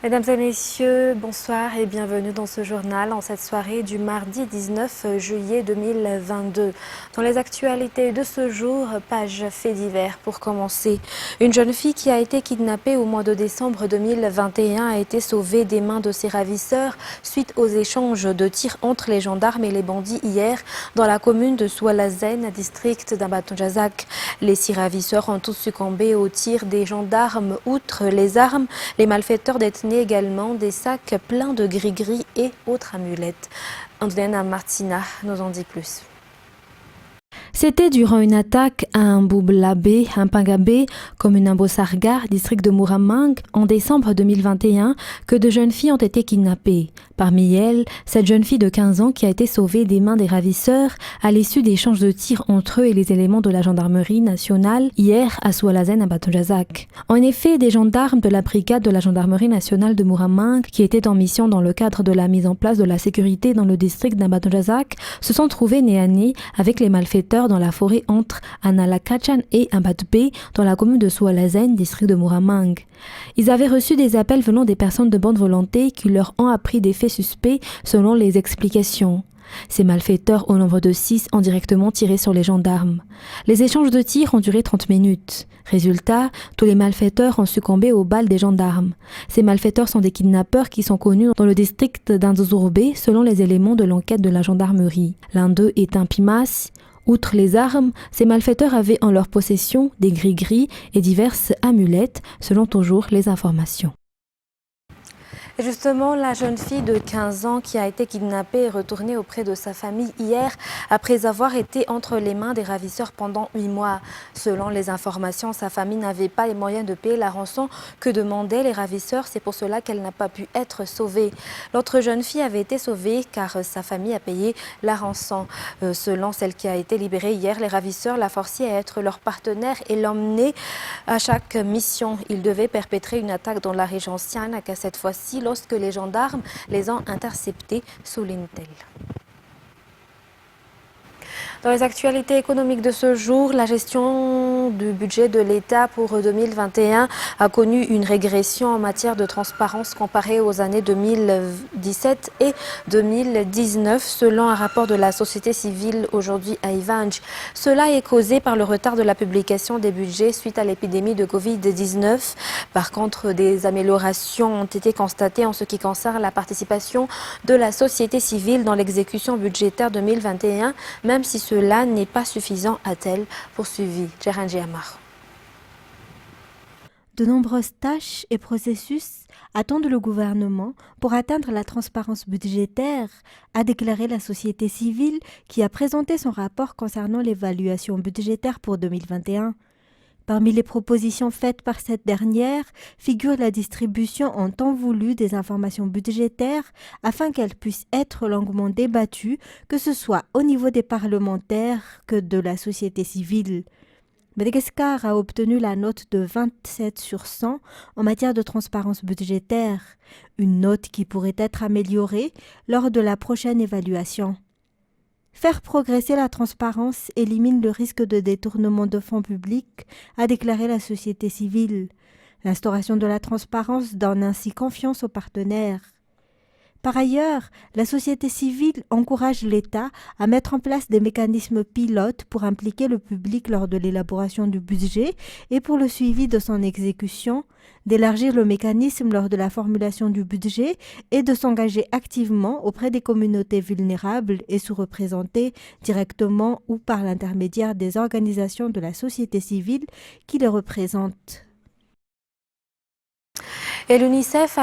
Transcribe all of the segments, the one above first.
Mesdames et messieurs, bonsoir et bienvenue dans ce journal en cette soirée du mardi 19 juillet 2022. Dans les actualités de ce jour, page faits divers pour commencer. Une jeune fille qui a été kidnappée au mois de décembre 2021 a été sauvée des mains de ses ravisseurs suite aux échanges de tirs entre les gendarmes et les bandits hier dans la commune de Soualazen, district d'Ambatondjazak. Les 6 ravisseurs ont tous succombé aux tirs des gendarmes. Outre les armes, les malfaiteurs détenaient également des sacs pleins de gris-gris et autres amulettes. Andréana Martina nous en dit plus. C'était durant une attaque à un Boublabé, un Pangabé, commune Bossargar, district de Mouramang, en décembre 2021, que de jeunes filles ont été kidnappées. Parmi elles, cette jeune fille de 15 ans qui a été sauvée des mains des ravisseurs à l'issue d'échanges de tirs entre eux et les éléments de la gendarmerie nationale hier à Soualazen à Batondjazak. En effet, des gendarmes de la brigade de la gendarmerie nationale de Mouramang, qui étaient en mission dans le cadre de la mise en place de la sécurité dans le district d'Ambatondjazak, se sont trouvés nez à nez avec les malfaiteurs dans la forêt entre Analakachan et Ambatbé dans la commune de Soualazen, district de Mouramang. Ils avaient reçu des appels venant des personnes de bonne volonté qui leur ont appris des faits suspects selon les explications. Ces malfaiteurs, au nombre de 6, ont directement tiré sur les gendarmes. Les échanges de tirs ont duré 30 minutes. Résultat, tous les malfaiteurs ont succombé aux balles des gendarmes. Ces malfaiteurs sont des kidnappeurs qui sont connus dans le district d'Indzourbé selon les éléments de l'enquête de la gendarmerie. L'un d'eux est un Pimas. Outre les armes, ces malfaiteurs avaient en leur possession des gris-gris et diverses amulettes, selon toujours les informations. Et justement, la jeune fille de 15 ans qui a été kidnappée est retournée auprès de sa famille hier après avoir été entre les mains des ravisseurs pendant 8 mois. Selon les informations, sa famille n'avait pas les moyens de payer la rançon que demandaient les ravisseurs. C'est pour cela qu'elle n'a pas pu être sauvée. L'autre jeune fille avait été sauvée car sa famille a payé la rançon. Selon celle qui a été libérée hier, les ravisseurs la forçaient à être leur partenaire et l'emmenaient à chaque mission. Ils devaient perpétrer une attaque dans la région Sianak cette fois-ci lorsque les gendarmes les ont interceptés, souligne-t-elle. Dans les actualités économiques de ce jour, la gestion du budget de l'État pour 2021 a connu une régression en matière de transparence comparée aux années 2017 et 2019, selon un rapport de la société civile aujourd'hui à Ivanj. Cela est causé par le retard de la publication des budgets suite à l'épidémie de Covid-19. Par contre, des améliorations ont été constatées en ce qui concerne la participation de la société civile dans l'exécution budgétaire 2021, même si cela n'est pas suffisant, a-t-elle poursuivi. Djeranji Amar. De nombreuses tâches et processus attendent le gouvernement pour atteindre la transparence budgétaire, a déclaré la société civile qui a présenté son rapport concernant l'évaluation budgétaire pour 2021. Parmi les propositions faites par cette dernière figure la distribution en temps voulu des informations budgétaires afin qu'elles puissent être longuement débattues, que ce soit au niveau des parlementaires que de la société civile. Madagascar a obtenu la note de 27 sur 100 en matière de transparence budgétaire, une note qui pourrait être améliorée lors de la prochaine évaluation. Faire progresser la transparence élimine le risque de détournement de fonds publics, a déclaré la société civile. L'instauration de la transparence donne ainsi confiance aux partenaires. Par ailleurs, la société civile encourage l'État à mettre en place des mécanismes pilotes pour impliquer le public lors de l'élaboration du budget et pour le suivi de son exécution, d'élargir le mécanisme lors de la formulation du budget et de s'engager activement auprès des communautés vulnérables et sous-représentées directement ou par l'intermédiaire des organisations de la société civile qui les représentent. Et l'UNICEF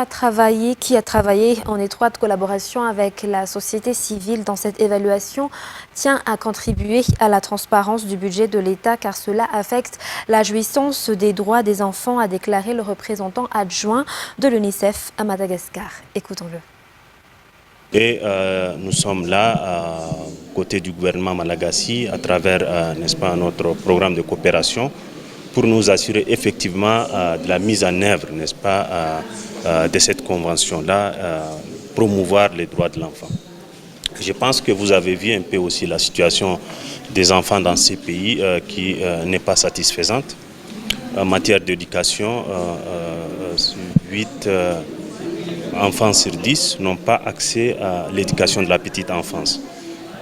qui a travaillé en étroite collaboration avec la société civile dans cette évaluation, tient à contribuer à la transparence du budget de l'État car cela affecte la jouissance des droits des enfants, a déclaré le représentant adjoint de l'UNICEF à Madagascar. Écoutons-le. Et nous sommes là, côté du gouvernement malagasy, à travers, n'est-ce pas, notre programme de coopération, pour nous assurer effectivement de la mise en œuvre, n'est-ce pas, de cette convention-là, promouvoir les droits de l'enfant. Je pense que vous avez vu un peu aussi la situation des enfants dans ces pays qui n'est pas satisfaisante. En matière d'éducation, 8 enfants sur 10 n'ont pas accès à l'éducation de la petite enfance.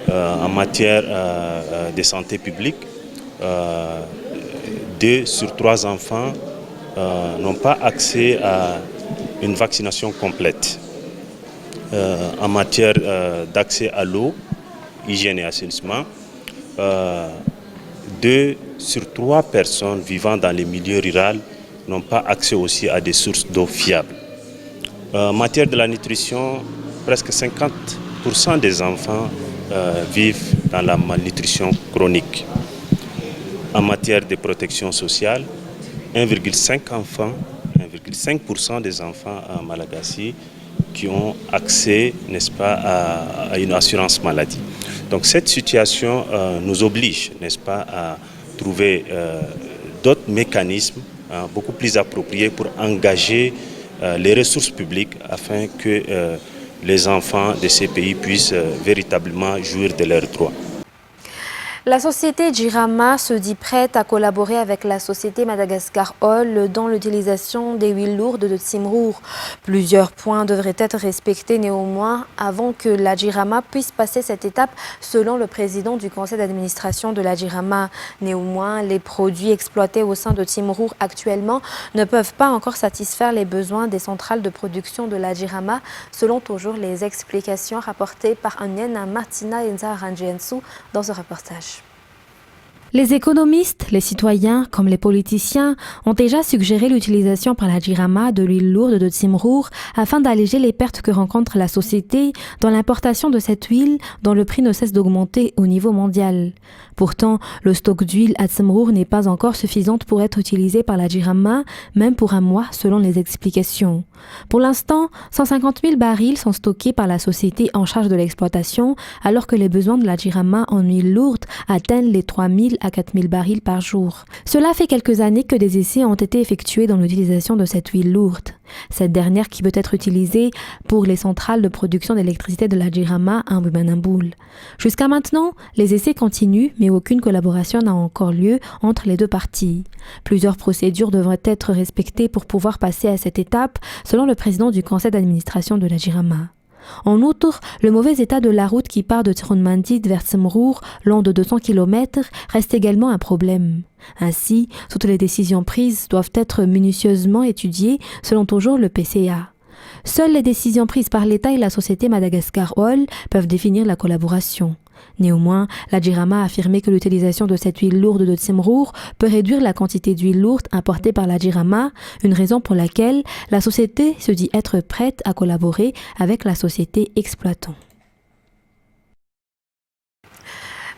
En matière de santé publique, 2 sur 3 enfants n'ont pas accès à une vaccination complète. En matière d'accès à l'eau, hygiène et assainissement, 2 sur 3 personnes vivant dans les milieux ruraux n'ont pas accès aussi à des sources d'eau fiables. En matière de la nutrition, presque 50% des enfants vivent dans la malnutrition chronique. En matière de protection sociale, 1,5% des enfants à Malagasy qui ont accès, n'est-ce pas, à une assurance maladie. Donc cette situation nous oblige, n'est-ce pas, à trouver d'autres mécanismes beaucoup plus appropriés pour engager les ressources publiques afin que les enfants de ces pays puissent véritablement jouir de leurs droits. La société Jirama se dit prête à collaborer avec la société Madagascar Oil dans l'utilisation des huiles lourdes de Tsimrour. Plusieurs points devraient être respectés néanmoins avant que la Jirama puisse passer cette étape selon le président du conseil d'administration de la Jirama. Néanmoins, les produits exploités au sein de Tsimrour actuellement ne peuvent pas encore satisfaire les besoins des centrales de production de la Jirama selon toujours les explications rapportées par Anyena Martina Nzaranjiensu dans ce reportage. Les économistes, les citoyens comme les politiciens ont déjà suggéré l'utilisation par la Jirama de l'huile lourde de Tsimrour afin d'alléger les pertes que rencontre la société dans l'importation de cette huile dont le prix ne cesse d'augmenter au niveau mondial. Pourtant, le stock d'huile à Tsimrour n'est pas encore suffisant pour être utilisé par la Jirama, même pour un mois selon les explications. Pour l'instant, 150 000 barils sont stockés par la société en charge de l'exploitation, alors que les besoins de la Jirama en huile lourde atteignent les 3 000 à 4 000 barils par jour. Cela fait quelques années que des essais ont été effectués dans l'utilisation de cette huile lourde. Cette dernière qui peut être utilisée pour les centrales de production d'électricité de la Jirama à Mbumanamboul. Jusqu'à maintenant, les essais continuent, mais aucune collaboration n'a encore lieu entre les deux parties. Plusieurs procédures devraient être respectées pour pouvoir passer à cette étape, selon le président du conseil d'administration de la Jirama. En outre, le mauvais état de la route qui part de Tirunmandit vers Tsimrour, long de 200 km, reste également un problème. Ainsi, toutes les décisions prises doivent être minutieusement étudiées, selon toujours le PCA. Seules les décisions prises par l'État et la société Madagascar Oil peuvent définir la collaboration. Néanmoins, la Jirama a affirmé que l'utilisation de cette huile lourde de Tsimrour peut réduire la quantité d'huile lourde importée par la Jirama, une raison pour laquelle la société se dit être prête à collaborer avec la société exploitant.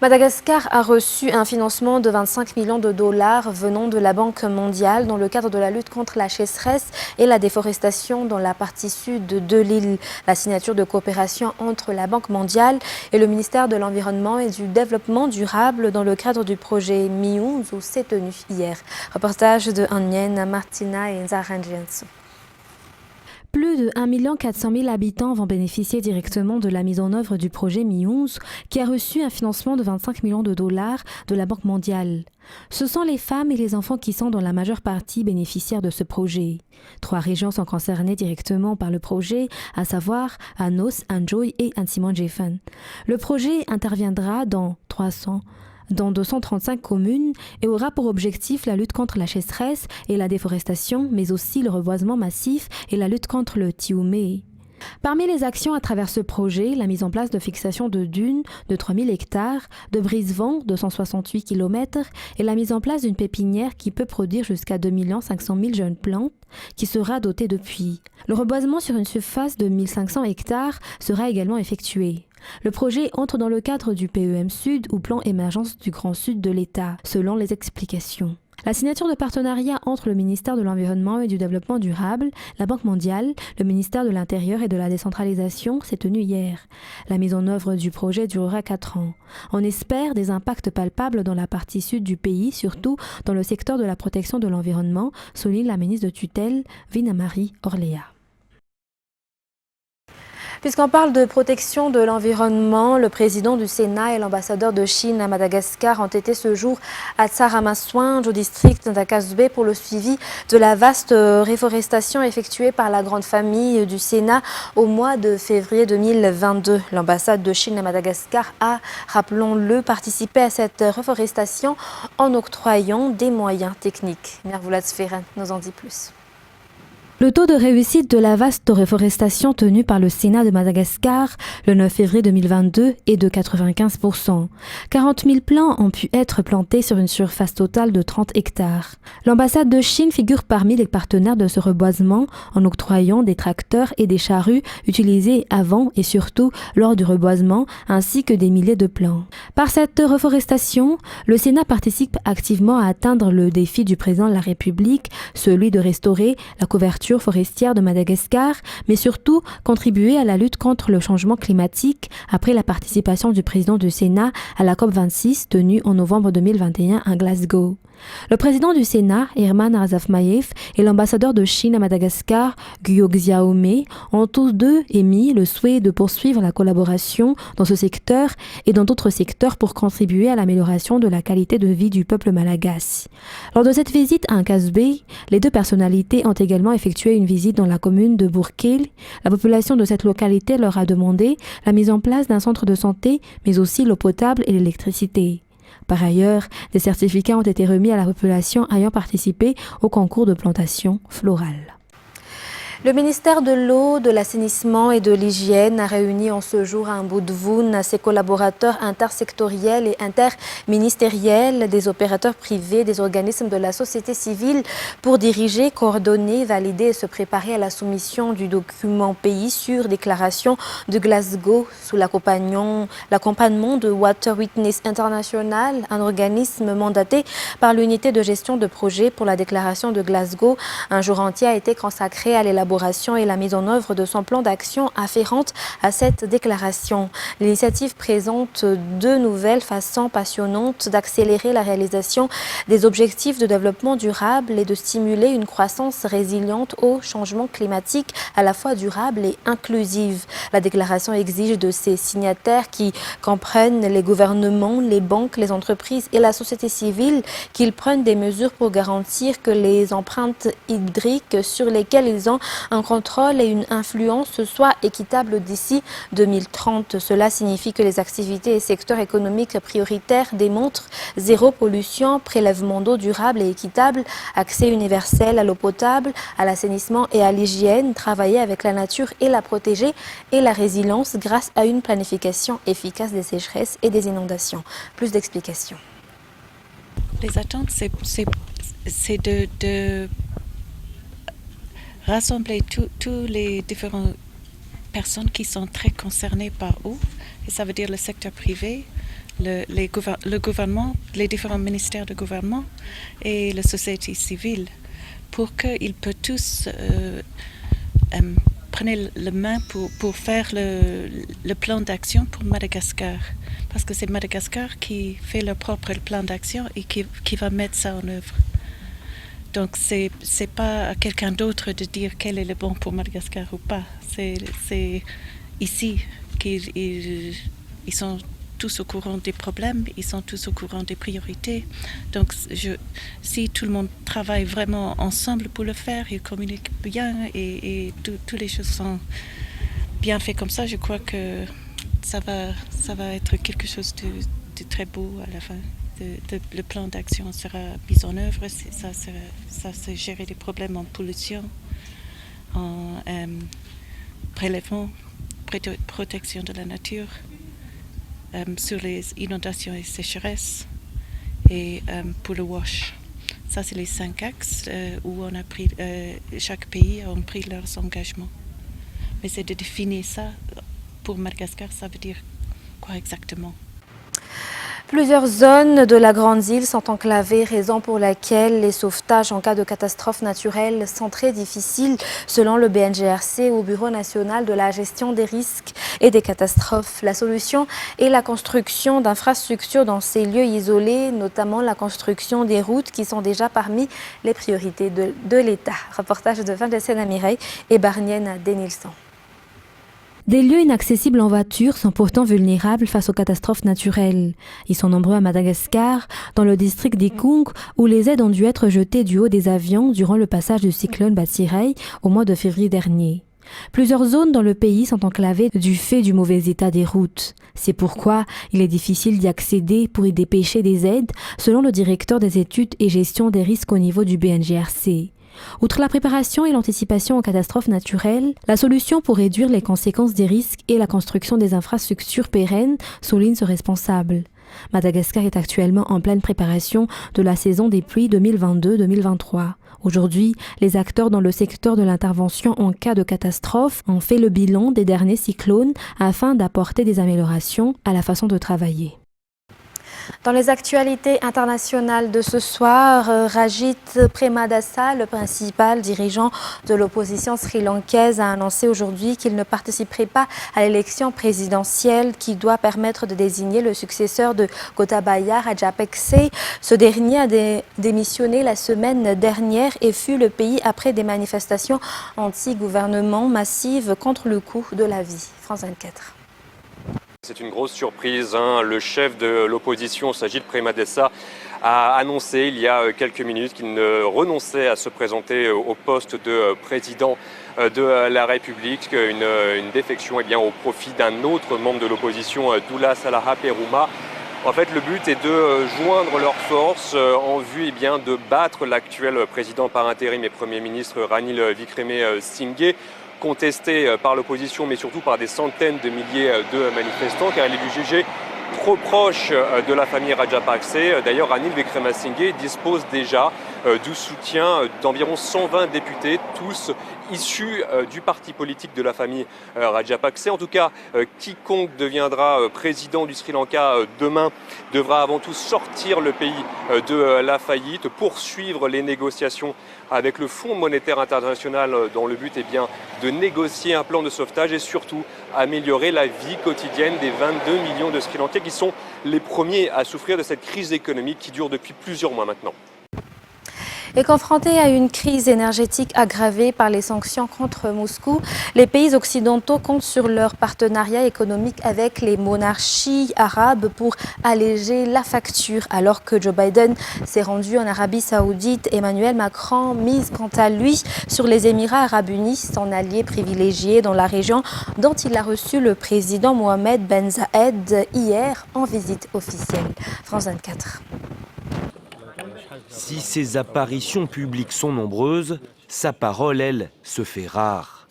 Madagascar a reçu un financement de 25 millions de dollars venant de la Banque mondiale dans le cadre de la lutte contre la sécheresse et la déforestation dans la partie sud de l'île. La signature de coopération entre la Banque mondiale et le ministère de l'Environnement et du Développement durable dans le cadre du projet Miunzu s'est tenue hier. Reportage de Anyena Martina et Nzaranjiensu. Plus de 1 400 000 habitants vont bénéficier directement de la mise en œuvre du projet Miunzu, qui a reçu un financement de 25 millions de dollars de la Banque mondiale. Ce sont les femmes et les enfants qui sont dans la majeure partie bénéficiaires de ce projet. 3 régions sont concernées directement par le projet, à savoir Anos, Anjoy et Ansimon-Jefen. Le projet interviendra dans 235 communes et aura pour objectif la lutte contre la sécheresse et la déforestation, mais aussi le reboisement massif et la lutte contre le tiumé. Parmi les actions à travers ce projet, la mise en place de fixation de dunes de 3000 hectares, de brise-vent de 168 km et la mise en place d'une pépinière qui peut produire jusqu'à 2 500 000 jeunes plantes qui sera dotée de puits. Le reboisement sur une surface de 1500 hectares sera également effectué. Le projet entre dans le cadre du PEM Sud ou plan émergence du Grand Sud de l'État, selon les explications. La signature de partenariat entre le ministère de l'Environnement et du Développement durable, la Banque mondiale, le ministère de l'Intérieur et de la décentralisation s'est tenue hier. La mise en œuvre du projet durera 4 ans. On espère des impacts palpables dans la partie sud du pays, surtout dans le secteur de la protection de l'environnement, souligne la ministre de tutelle Vinamari Orléa. Puisqu'on parle de protection de l'environnement, le président du Sénat et l'ambassadeur de Chine à Madagascar ont été ce jour à Tsaramaswinj, au district d'Akasubé, pour le suivi de la vaste réforestation effectuée par la grande famille du Sénat au mois de février 2022. L'ambassade de Chine à Madagascar a, rappelons-le, participé à cette reforestation en octroyant des moyens techniques. Nervulat Sferen nous en dit plus. Le taux de réussite de la vaste reforestation tenue par le Sénat de Madagascar le 9 février 2022 est de 95%. 40 000 plants ont pu être plantés sur une surface totale de 30 hectares. L'ambassade de Chine figure parmi les partenaires de ce reboisement en octroyant des tracteurs et des charrues utilisés avant et surtout lors du reboisement ainsi que des milliers de plants. Par cette reforestation, le Sénat participe activement à atteindre le défi du président de la République, celui de restaurer la couverture forestière de Madagascar, mais surtout contribuer à la lutte contre le changement climatique après la participation du président du Sénat à la COP26 tenue en novembre 2021 à Glasgow. Le président du Sénat, Herman Arzafmaïev, et l'ambassadeur de Chine à Madagascar, Guo Xiaomei, ont tous deux émis le souhait de poursuivre la collaboration dans ce secteur et dans d'autres secteurs pour contribuer à l'amélioration de la qualité de vie du peuple malagasy. Lors de cette visite à Akasubé, les deux personnalités ont également effectué une visite dans la commune de Bourkil. La population de cette localité leur a demandé la mise en place d'un centre de santé, mais aussi l'eau potable et l'électricité. Par ailleurs, des certificats ont été remis à la population ayant participé au concours de plantation florale. Le ministère de l'Eau, de l'Assainissement et de l'Hygiène a réuni en ce jour à Mbudvoun ses collaborateurs intersectoriels et interministériels des opérateurs privés, des organismes de la société civile pour diriger, coordonner, valider et se préparer à la soumission du document pays sur déclaration de Glasgow sous l'accompagnement de Water Witness International, un organisme mandaté par l'unité de gestion de projet pour la déclaration de Glasgow. Un jour entier a été consacré à l'élaboration et la mise en œuvre de son plan d'action afférente à cette déclaration. L'initiative présente deux nouvelles façons passionnantes d'accélérer la réalisation des objectifs de développement durable et de stimuler une croissance résiliente au changement climatique à la fois durable et inclusive. La déclaration exige de ses signataires qui comprennent les gouvernements, les banques, les entreprises et la société civile qu'ils prennent des mesures pour garantir que les empreintes hydriques sur lesquelles ils ont un contrôle et une influence soient équitables d'ici 2030. Cela signifie que les activités et secteurs économiques prioritaires démontrent zéro pollution, prélèvement d'eau durable et équitable, accès universel à l'eau potable, à l'assainissement et à l'hygiène, travailler avec la nature et la protéger et la résilience grâce à une planification efficace des sécheresses et des inondations. Plus d'explications. Les attentes, c'est de rassembler tous les différentes personnes qui sont très concernées par eau, et ça veut dire le secteur privé, le gouvernement, les différents ministères de gouvernement et la société civile, pour qu'ils puissent tous prendre la main pour faire le plan d'action pour Madagascar. Parce que c'est Madagascar qui fait leur propre plan d'action et qui va mettre ça en œuvre. Donc, c'est pas à quelqu'un d'autre de dire quel est le bon pour Madagascar ou pas. C'est ici qu'ils sont tous au courant des problèmes, ils sont tous au courant des priorités. Donc, si tout le monde travaille vraiment ensemble pour le faire, ils communiquent bien et toutes les choses sont bien faites comme ça, je crois que ça va être quelque chose de très beau à la fin. Le plan d'action sera mis en œuvre, ça c'est gérer des problèmes en pollution, en prélèvement, protection de la nature, sur les inondations et sécheresses et pour le WASH. Ça c'est les 5 axes où on a pris, chaque pays a pris leurs engagements. Mais c'est de définir ça pour Madagascar, ça veut dire quoi exactement? Plusieurs zones de la Grande Île sont enclavées, raison pour laquelle les sauvetages en cas de catastrophes naturelles sont très difficiles, selon le BNGRC ou Bureau national de la gestion des risques et des catastrophes. La solution est la construction d'infrastructures dans ces lieux isolés, notamment la construction des routes qui sont déjà parmi les priorités de l'État. Reportage de Vincent Mireille et Barnienne Denilson. Des lieux inaccessibles en voiture sont pourtant vulnérables face aux catastrophes naturelles. Ils sont nombreux à Madagascar, dans le district d'Ikung, où les aides ont dû être jetées du haut des avions durant le passage du cyclone Batsirai au mois de février dernier. Plusieurs zones dans le pays sont enclavées du fait du mauvais état des routes. C'est pourquoi il est difficile d'y accéder pour y dépêcher des aides, selon le directeur des études et gestion des risques au niveau du BNGRC. Outre la préparation et l'anticipation aux catastrophes naturelles, la solution pour réduire les conséquences des risques est la construction des infrastructures pérennes, souligne ce responsable. Madagascar est actuellement en pleine préparation de la saison des pluies 2022-2023. Aujourd'hui, les acteurs dans le secteur de l'intervention en cas de catastrophe ont fait le bilan des derniers cyclones afin d'apporter des améliorations à la façon de travailler. Dans les actualités internationales de ce soir, Rajit Premadasa, le principal dirigeant de l'opposition sri-lankaise, a annoncé aujourd'hui qu'il ne participerait pas à l'élection présidentielle qui doit permettre de désigner le successeur de Gotabaya Rajapakse. Ce dernier a démissionné la semaine dernière et fut le pays après des manifestations anti-gouvernement massives contre le coût de la vie. France 24. C'est une grosse surprise. Le chef de l'opposition, Sajid Premadasa, a annoncé il y a quelques minutes qu'il ne renonçait à se présenter au poste de président de la République. Une défection au profit d'un autre membre de l'opposition, Dullah Salaha Perouma. En fait, le but est de joindre leurs forces en vue de battre l'actuel président par intérim et Premier ministre Ranil Wickremesinghe, contesté par l'opposition, mais surtout par des centaines de milliers de manifestants, car il est jugé trop proche de la famille Rajapakse. D'ailleurs, Ranil Wickremesinghe dispose déjà du soutien d'environ 120 députés, tous issus du parti politique de la famille Rajapakse. En tout cas, quiconque deviendra président du Sri Lanka demain devra avant tout sortir le pays de la faillite, poursuivre les négociations avec le Fonds monétaire international dont le but est de négocier un plan de sauvetage et surtout améliorer la vie quotidienne des 22 millions de Sri Lankais qui sont les premiers à souffrir de cette crise économique qui dure depuis plusieurs mois maintenant. Et confrontés à une crise énergétique aggravée par les sanctions contre Moscou, les pays occidentaux comptent sur leur partenariat économique avec les monarchies arabes pour alléger la facture. Alors que Joe Biden s'est rendu en Arabie Saoudite, Emmanuel Macron mise quant à lui sur les Émirats arabes unis, son allié privilégié dans la région, dont il a reçu le président Mohamed Ben Zayed hier en visite officielle. France 24. Si ses apparitions publiques sont nombreuses, sa parole, elle, se fait rare.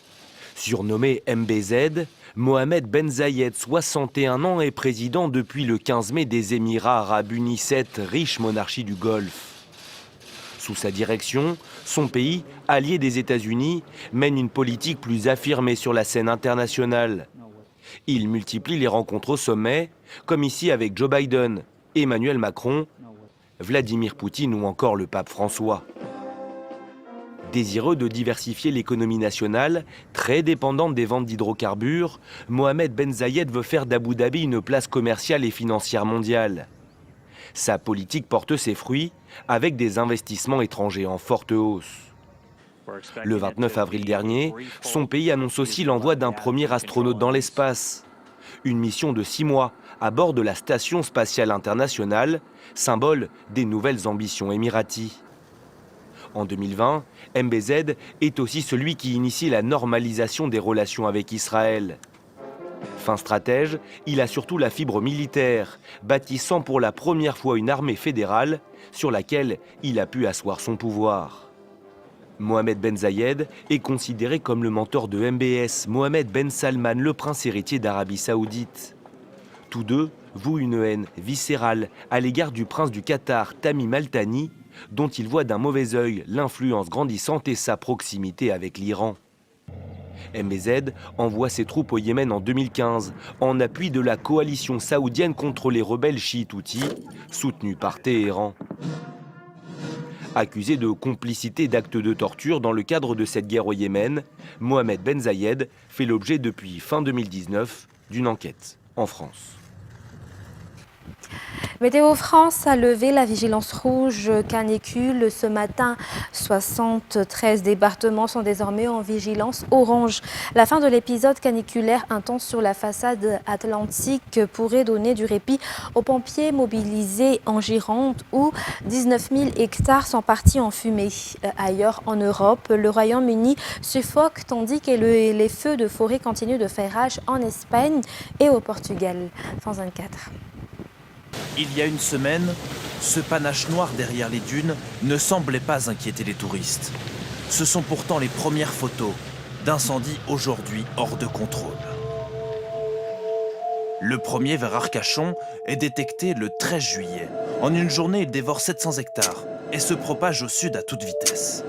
Surnommé MBZ, Mohamed Ben Zayed, 61 ans, est président depuis le 15 mai des Émirats arabes unis, cette riche monarchie du Golfe. Sous sa direction, son pays, allié des États-Unis, mène une politique plus affirmée sur la scène internationale. Il multiplie les rencontres au sommet, comme ici avec Joe Biden, Emmanuel Macron, Vladimir Poutine ou encore le pape François. Désireux de diversifier l'économie nationale, très dépendante des ventes d'hydrocarbures, Mohamed Ben Zayed veut faire d'Abu Dhabi une place commerciale et financière mondiale. Sa politique porte ses fruits avec des investissements étrangers en forte hausse. Le 29 avril dernier, son pays annonce aussi l'envoi d'un premier astronaute dans l'espace. Une mission de 6 mois à bord de la Station spatiale internationale, symbole des nouvelles ambitions émiraties. En 2020, MBZ est aussi celui qui initie la normalisation des relations avec Israël. Fin stratège, il a surtout la fibre militaire, bâtissant pour la première fois une armée fédérale sur laquelle il a pu asseoir son pouvoir. Mohamed Ben Zayed est considéré comme le mentor de MBS, Mohamed Ben Salman, le prince héritier d'Arabie Saoudite. Tous deux vouent une haine viscérale à l'égard du prince du Qatar, Tamim Al-Thani, dont il voit d'un mauvais œil l'influence grandissante et sa proximité avec l'Iran. MBZ envoie ses troupes au Yémen en 2015, en appui de la coalition saoudienne contre les rebelles chiites houthis, soutenus par Téhéran. Accusé de complicité d'actes de torture dans le cadre de cette guerre au Yémen, Mohamed Ben Zayed fait l'objet depuis fin 2019 d'une enquête en France. Météo France a levé la vigilance rouge canicule. Ce matin, 73 départements sont désormais en vigilance orange. La fin de l'épisode caniculaire intense sur la façade atlantique pourrait donner du répit aux pompiers mobilisés en Gironde où 19 000 hectares sont partis en fumée. Ailleurs en Europe, le Royaume-Uni suffoque tandis que les feux de forêt continuent de faire rage en Espagne et au Portugal. France 24. Il y a une semaine, ce panache noir derrière les dunes ne semblait pas inquiéter les touristes. Ce sont pourtant les premières photos d'incendies aujourd'hui hors de contrôle. Le premier vers Arcachon est détecté le 13 juillet. En une journée, il dévore 700 hectares et se propage au sud à toute vitesse.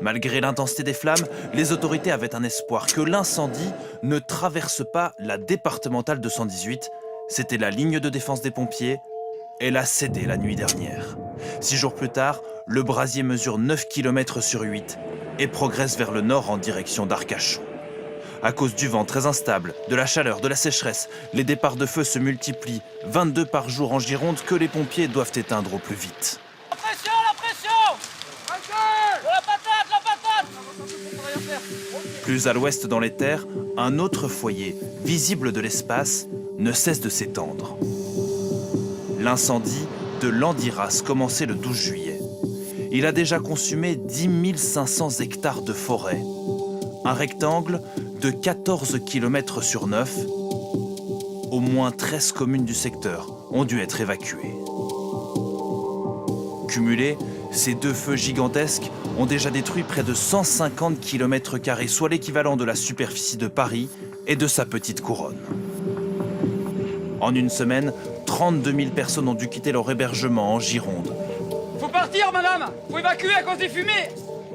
Malgré l'intensité des flammes, les autorités avaient un espoir que l'incendie ne traverse pas la départementale 218. C'était la ligne de défense des pompiers. Elle a cédé la nuit dernière. 6 jours plus tard, le brasier mesure 9 km sur 8 et progresse vers le nord en direction d'Arcachon. À cause du vent très instable, de la chaleur, de la sécheresse, les départs de feu se multiplient, 22 par jour en Gironde que les pompiers doivent éteindre au plus vite. La pression, la pression! La patate, la patate! Plus à l'ouest dans les terres, un autre foyer, visible de l'espace, ne cesse de s'étendre. L'incendie de Landiras commençait le 12 juillet. Il a déjà consumé 10 500 hectares de forêt, un rectangle de 14 km sur 9. Au moins 13 communes du secteur ont dû être évacuées. Cumulés, ces deux feux gigantesques ont déjà détruit près de 150 km², soit l'équivalent de la superficie de Paris et de sa petite couronne. En une semaine, 32 000 personnes ont dû quitter leur hébergement en Gironde. Faut partir, madame! Faut évacuer à cause des fumées!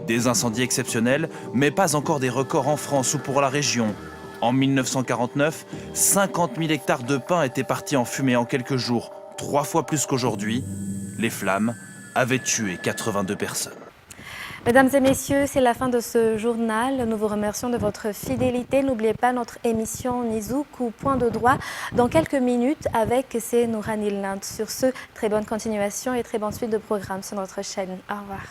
Des incendies exceptionnels, mais pas encore des records en France ou pour la région. En 1949, 50 000 hectares de pins étaient partis en fumée en quelques jours, 3 fois plus qu'aujourd'hui. Les flammes avaient tué 82 personnes. Mesdames et messieurs, c'est la fin de ce journal. Nous vous remercions de votre fidélité. N'oubliez pas notre émission Nizouk ou Point de droit dans quelques minutes avec c'est Nourani Lind. Sur ce, très bonne continuation et très bonne suite de programme sur notre chaîne. Au revoir.